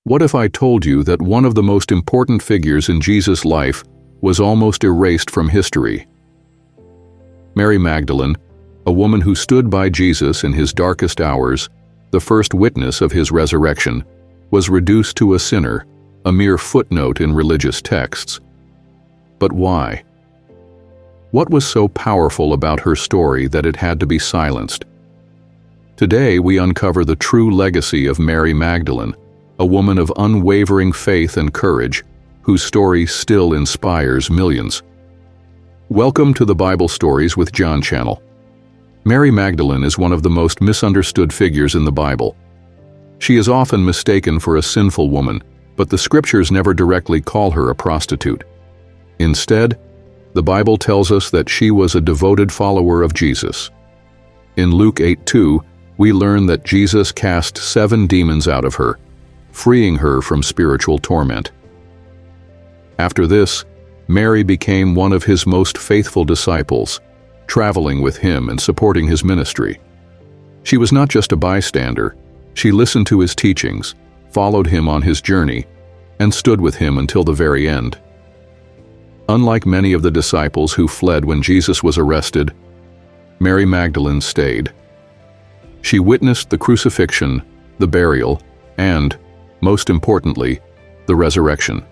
What if I told you that one of the most important figures in Jesus' life was almost erased from history? Mary Magdalene, a woman who stood by Jesus in his darkest hours, the first witness of his resurrection, was reduced to a sinner, a mere footnote in religious texts. But why? What was so powerful about her story that it had to be silenced? Today we uncover the true legacy of Mary Magdalene, a woman of unwavering faith and courage, whose story still inspires millions. Welcome to the Bible Stories with Gian channel. Mary Magdalene is one of the most misunderstood figures in the Bible. She is often mistaken for a sinful woman, but the scriptures never directly call her a prostitute. Instead, the Bible tells us that she was a devoted follower of Jesus. In Luke 8:2, we learn that Jesus cast 7 demons out of her, freeing her from spiritual torment. After this, Mary became one of his most faithful disciples, traveling with him and supporting his ministry. She was not just a bystander. She listened to his teachings, followed him on his journey, and stood with him until the very end. Unlike many of the disciples who fled when Jesus was arrested, Mary Magdalene stayed. She witnessed the crucifixion, the burial, and, most importantly, the resurrection.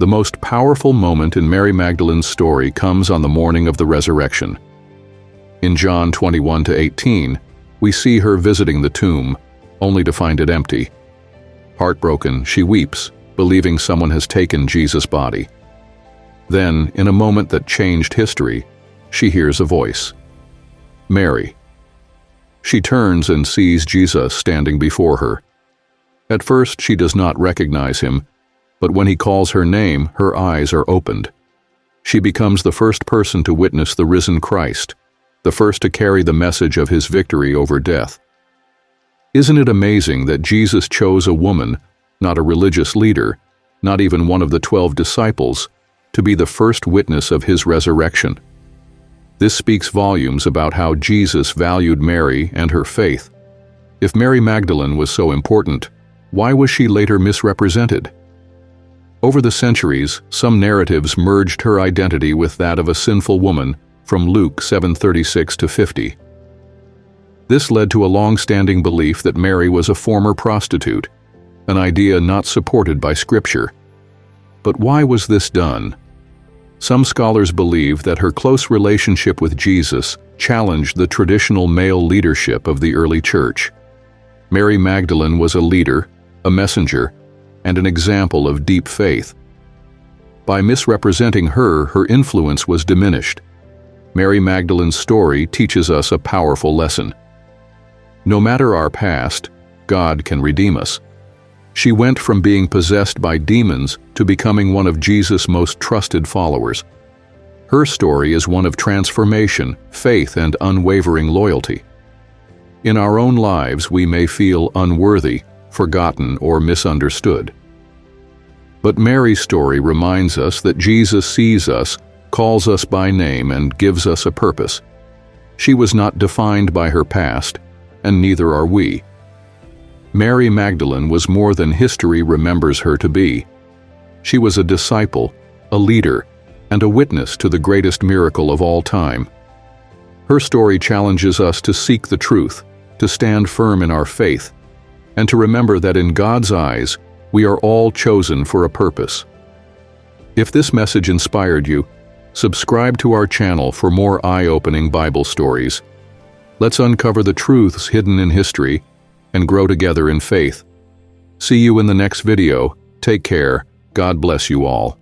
The most powerful moment in Mary Magdalene's story comes on the morning of the resurrection. In John 21-18, we see her visiting the tomb, only to find it empty. Heartbroken, she weeps, believing someone has taken Jesus' body. Then, in a moment that changed history, she hears a voice. Mary. She turns and sees Jesus standing before her. At first, she does not recognize him, but when he calls her name, her eyes are opened. She becomes the first person to witness the risen Christ, the first to carry the message of his victory over death. Isn't it amazing that Jesus chose a woman, not a religious leader, not even one of the 12 disciples, to be the first witness of his resurrection? This speaks volumes about how Jesus valued Mary and her faith. If Mary Magdalene was so important, why was she later misrepresented? Over the centuries, some narratives merged her identity with that of a sinful woman, from Luke 7:36-50. This led to a long-standing belief that Mary was a former prostitute, an idea not supported by Scripture. But why was this done? Some scholars believe that her close relationship with Jesus challenged the traditional male leadership of the early church. Mary Magdalene was a leader, a messenger, and an example of deep faith. By misrepresenting her, her influence was diminished. Mary Magdalene's story teaches us a powerful lesson. No matter our past, God can redeem us. She went from being possessed by demons to becoming one of Jesus' most trusted followers. Her story is one of transformation, faith, and unwavering loyalty. In our own lives, we may feel unworthy, forgotten, or misunderstood. But Mary's story reminds us that Jesus sees us, calls us by name, and gives us a purpose. She was not defined by her past, and neither are we. Mary Magdalene was more than history remembers her to be. She was a disciple, a leader, and a witness to the greatest miracle of all time. Her story challenges us to seek the truth, to stand firm in our faith, and to remember that in God's eyes, we are all chosen for a purpose. If this message inspired you, subscribe to our channel for more eye-opening Bible stories. Let's uncover the truths hidden in history and grow together in faith. See you in the next video. Take care. God bless you all.